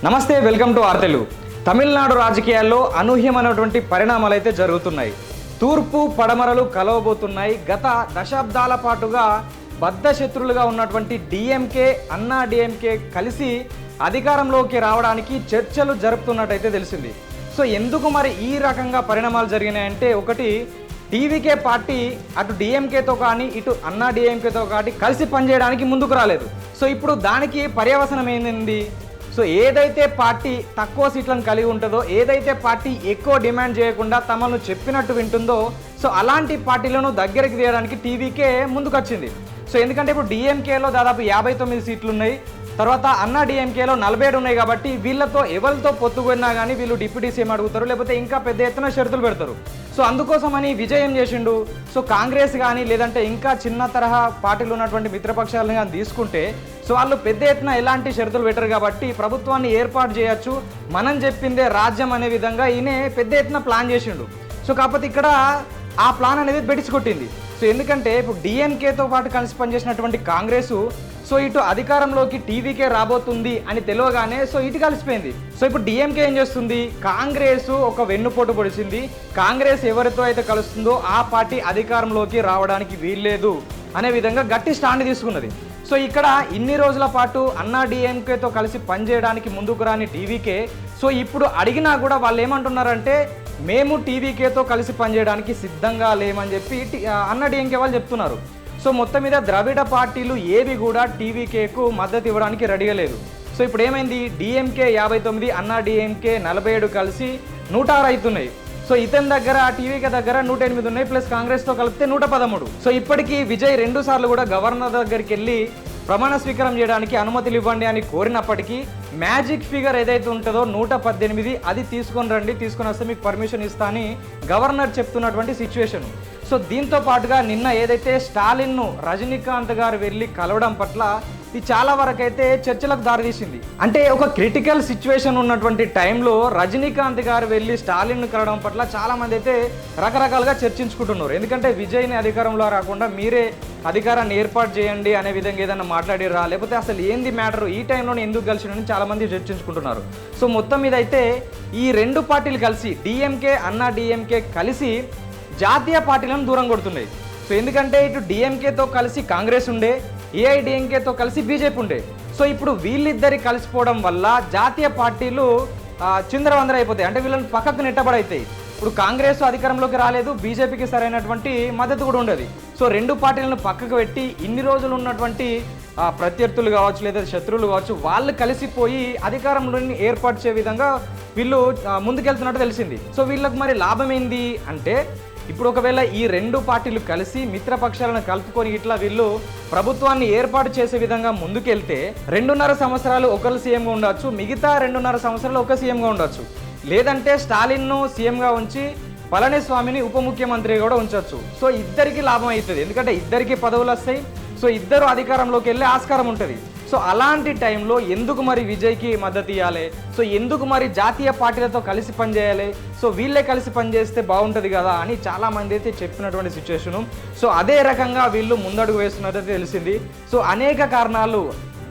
నమస్తే, welcome to ఆర్తెలు. Tamil Nadu రాజకీయాల్లో అనూహ్యమైనటువంటి పరిణామాలు అయితే జరుగుతున్నాయి. తూర్పు పడమరలు కలవబోతున్నాయి. గత దశాబ్దాల పాటుగా బద్ధ శత్రులుగా ఉన్నటువంటి డిఎంకే, అన్నా డిఎంకే కలిసి అధికారంలోకి రావడానికి చర్చలు జరుపుతున్నట్టయితే తెలిసింది. సో ఎందుకు మరి ఈ రకంగా పరిణామాలు జరిగినాయంటే, ఒకటి టీవీకే పార్టీ అటు డిఎంకేతో కానీ ఇటు అన్నా డిఎంకేతో కానీ కలిసి పనిచేయడానికి ముందుకు రాలేదు. సో ఇప్పుడు దానికి పర్యవసనం ఏంది? సో ఏదైతే పార్టీ తక్కువ సీట్లను కలిగి ఉంటుందో, ఏదైతే పార్టీ ఎక్కువ డిమాండ్ చేయకుండా తమను చెప్పినట్టు వింటుందో, సో అలాంటి పార్టీలను దగ్గరికి తీయడానికి టీవీకే ముందుకు వచ్చింది. సో ఎందుకంటే ఇప్పుడు డిఎంకేలో దాదాపు 59 సీట్లు ఉన్నాయి, తర్వాత అన్నా డిఎంకేలో 47 ఉన్నాయి. కాబట్టి వీళ్ళతో ఎవరితో పొత్తుకున్నా కానీ వీళ్ళు డిప్యూటీ సీఎం అడుగుతారు, లేకపోతే ఇంకా పెద్ద ఎత్తున షరతులు పెడతారు. సో అందుకోసమని విజయ్ ఏం చేసిండు, సో కాంగ్రెస్ కానీ లేదంటే ఇంకా చిన్న తరహా పార్టీలు ఉన్నటువంటి మిత్రపక్షాలను కానీ తీసుకుంటే, సో వాళ్ళు పెద్ద ఎత్తున ఎలాంటి షరతులు పెట్టరు కాబట్టి ప్రభుత్వాన్ని ఏర్పాటు చేయొచ్చు, మనం చెప్పిందే రాజ్యం అనే విధంగా ఈయన పెద్ద ఎత్తున ప్లాన్ చేసిండు. సో కాకపోతే ఇక్కడ ఆ ప్లాన్ అనేది బెడిసికొట్టింది. సో ఎందుకంటే ఇప్పుడు డిఎంకేతో పాటు కలిసి పనిచేసినటువంటి కాంగ్రెస్ సో ఇటు అధికారంలోకి టీవీకే రాబోతుంది అని తెలియగానే సో ఇటు కలిసిపోయింది. సో ఇప్పుడు డిఎంకే ఏం చేస్తుంది, కాంగ్రెస్ ఒక వెన్నుపోటు పొడిచింది. కాంగ్రెస్ ఎవరితో అయితే కలుస్తుందో ఆ పార్టీ అధికారంలోకి రావడానికి వీల్లేదు అనే విధంగా గట్టి స్టాండ్ తీసుకున్నది. సో ఇక్కడ ఇన్ని రోజుల పాటు అన్నా డిఎంకేతో కలిసి పనిచేయడానికి ముందుకు రాని టీవీకే సో ఇప్పుడు అడిగినా కూడా వాళ్ళు ఏమంటున్నారంటే, మేము టీవీకేతో కలిసి పనిచేయడానికి సిద్ధంగా లేమని చెప్పి అన్నా డిఎంకే వాళ్ళు చెప్తున్నారు. సో మొత్తం మీద ద్రవిడ పార్టీలు ఏవి కూడా టీవీకేకు మద్దతు ఇవ్వడానికి రెడీగా లేదు. సో ఇప్పుడు ఏమైంది, డిఎంకే 59, అన్నా డిఎంకే 47 కలిసి 106 అవుతున్నాయి. సో ఇతని దగ్గర టీవీకే దగ్గర 108 ఉన్నాయి, ప్లస్ కాంగ్రెస్తో కలిపితే 113. సో ఇప్పటికీ విజయ్ 2 సార్లు కూడా గవర్నర్ దగ్గరికి వెళ్ళి ప్రమాణ స్వీకారం చేయడానికి అనుమతులు ఇవ్వండి అని కోరినప్పటికీ మ్యాజిక్ ఫిగర్ ఏదైతే ఉంటుందో 118 అది తీసుకొని రండి, తీసుకొని వస్తే మీకు పర్మిషన్ ఇస్తా అని గవర్నర్ చెప్తున్నటువంటి సిచ్యువేషన్. సో దీంతో పాటుగా నిన్న ఏదైతే స్టాలిన్ను రజనీకాంత్ గారు వెళ్ళి కలవడం పట్ల ఇది చాలా వరకు అయితే చర్చలకు దారితీసింది. అంటే ఒక క్రిటికల్ సిచ్యువేషన్ ఉన్నటువంటి టైంలో రజనీకాంత్ గారు వెళ్ళి స్టాలిన్ను కలవడం పట్ల చాలామంది అయితే రకరకాలుగా చర్చించుకుంటున్నారు. ఎందుకంటే విజయ్ని అధికారంలో రాకుండా మీరే అధికారాన్ని ఏర్పాటు చేయండి అనే విధంగా ఏదైనా మాట్లాడిరా, లేకపోతే అసలు ఏంది మ్యాటర్, ఈ టైంలోనే ఎందుకు కలిసినని చాలామంది చర్చించుకుంటున్నారు. సో మొత్తం మీద అయితే ఈ రెండు పార్టీలు కలిసి డిఎంకే, అన్నా డిఎంకే కలిసి జాతీయ పార్టీలను దూరం కొడుతున్నాయి. సో ఎందుకంటే ఇటు డిఎంకేతో కలిసి కాంగ్రెస్ ఉండే, ఏఐడిఎంకేతో కలిసి బీజేపీ ఉండే. సో ఇప్పుడు వీళ్ళిద్దరి కలిసిపోవడం వల్ల జాతీయ పార్టీలు చిందరవందర అయిపోతాయి, అంటే వీళ్ళని పక్కకు నెట్టబడైతాయి. ఇప్పుడు కాంగ్రెస్ అధికారంలోకి రాలేదు, బీజేపీకి సరైనటువంటి మద్దతు కూడా ఉండదు. సో రెండు పార్టీలను పక్కకు పెట్టి ఇన్ని రోజులు ఉన్నటువంటి ప్రత్యర్థులు కావచ్చు లేదా శత్రువులు కావచ్చు వాళ్ళు కలిసిపోయి అధికారంలోని ఏర్పాటు చేసే విధంగా వీళ్ళు ముందుకెళ్తున్నట్టు తెలిసింది. సో వీళ్ళకి మరి లాభం ఏంది అంటే, ఇప్పుడు ఒకవేళ ఈ రెండు పార్టీలు కలిసి మిత్రపక్షాలను కలుపుకొని ఇట్లా వీళ్ళు ప్రభుత్వాన్ని ఏర్పాటు చేసే విధంగా ముందుకెళ్తే 2.5 సంవత్సరాలు ఒకరు సీఎంగా ఉండొచ్చు, మిగతా 2.5 సంవత్సరాలు ఒక సీఎంగా ఉండొచ్చు. లేదంటే స్టాలిన్ను సీఎంగా ఉంచి పళనిస్వామిని ఉప ముఖ్యమంత్రిగా కూడా ఉంచవచ్చు. సో ఇద్దరికి లాభం అవుతుంది, ఎందుకంటే ఇద్దరికి పదవులు వస్తాయి. సో ఇద్దరు అధికారంలోకి వెళ్ళే ఆస్కారం ఉంటుంది. సో అలాంటి టైంలో ఎందుకు మరి విజయ్కి మద్దతు ఇవ్వాలి, సో ఎందుకు మరి జాతీయ పార్టీలతో కలిసి పనిచేయాలి, సో వీళ్ళే కలిసి పనిచేస్తే బాగుంటుంది కదా అని చాలామంది అయితే చెప్పినటువంటి సిచ్యువేషను. సో అదే రకంగా వీళ్ళు ముందడుగు వేస్తున్నట్టు తెలిసింది. సో అనేక కారణాలు,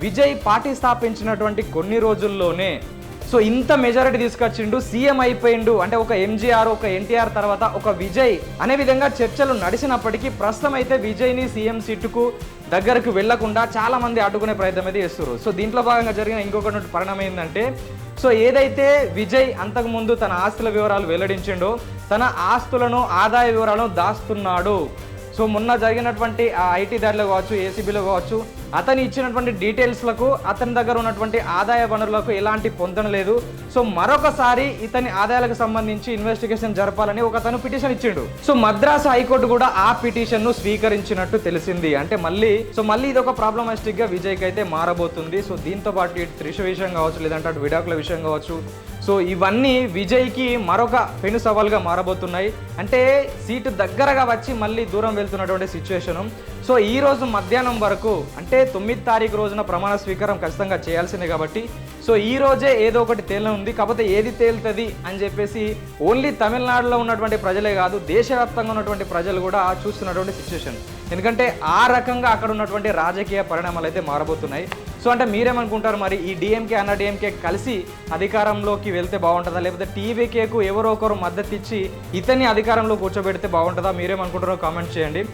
విజయ్ పార్టీ స్థాపించినటువంటి కొన్ని రోజుల్లోనే సో ఇంత మెజారిటీ తీసుకొచ్చిండు, సీఎం అయిపోయిండు, అంటే ఒక ఎంజీఆర్ ఒక ఎన్టీఆర్ తర్వాత ఒక విజయ్ అనే విధంగా చర్చలు నడిచినప్పటికీ ప్రస్తుతం అయితే విజయ్ని సీఎం సీటుకు దగ్గరకు వెళ్లకుండా చాలా మంది అడ్డుకునే ప్రయత్నం అయితే చేస్తున్నారు. సో దీంట్లో భాగంగా జరిగిన ఇంకొకటి పరిణామం ఏంటంటే, సో ఏదైతే విజయ్ అంతకుముందు తన ఆస్తుల వివరాలు వెల్లడించిండో, తన ఆస్తులను ఆదాయ వివరాలను దాస్తున్నాడు. సో మొన్న జరిగినటువంటి ఆ ఐటీ దాడిలో కావచ్చు, ఏసీబీలో కావచ్చు, అతను ఇచ్చినటువంటి డీటెయిల్స్లకు అతని దగ్గర ఉన్నటువంటి ఆదాయ వనరులకు ఎలాంటి పొందడం లేదు. సో మరొకసారి ఇతని ఆదాయాలకు సంబంధించి ఇన్వెస్టిగేషన్ జరపాలని అతను పిటిషన్ ఇచ్చిండు. సో మద్రాసు హైకోర్టు కూడా ఆ పిటిషన్ ను స్వీకరించినట్టు తెలిసింది. అంటే మళ్ళీ ఇది ఒక ప్రాబ్లమాస్టిక్ గా విజయ్కి అయితే మారబోతుంది. సో దీంతో పాటు త్రిష విషయం కావచ్చు, లేదంటే అటు విడాకుల విషయం కావచ్చు, సో ఇవన్నీ విజయ్కి మరొక పెను సవాల్గా మారబోతున్నాయి. అంటే సీటు దగ్గరగా వచ్చి మళ్ళీ దూరం వెళ్తున్నటువంటి సిచ్యువేషను. సో ఈ రోజు మధ్యాహ్నం వరకు, అంటే 9వ తారీఖు రోజున ప్రమాణ స్వీకారం ఖచ్చితంగా చేయాల్సిందే కాబట్టి సో ఈ రోజే ఏదో ఒకటి తేలనుంది. కాకపోతే ఏది తేలుతుంది అని చెప్పేసి ఓన్లీ తమిళనాడులో ఉన్నటువంటి ప్రజలే కాదు, దేశవ్యాప్తంగా ఉన్నటువంటి ప్రజలు కూడా చూస్తున్నటువంటి సిచ్యువేషన్. ఎందుకంటే ఆ రకంగా అక్కడ ఉన్నటువంటి రాజకీయ పరిణామాలు అయితే మారబోతున్నాయి. సో అంటే మీరేమనుకుంటారు మరి ఈ డిఎంకే అన్న డిఎంకే కలిసి అధికారంలోకి వెళ్తే బాగుంటుందా, లేకపోతే టీవీకేకు ఎవరో ఒకరు మద్దతు ఇచ్చి ఇతన్ని అధికారంలో కూర్చోబెడితే బాగుంటుందా? మీరేమనుకుంటారో కామెంట్ చేయండి.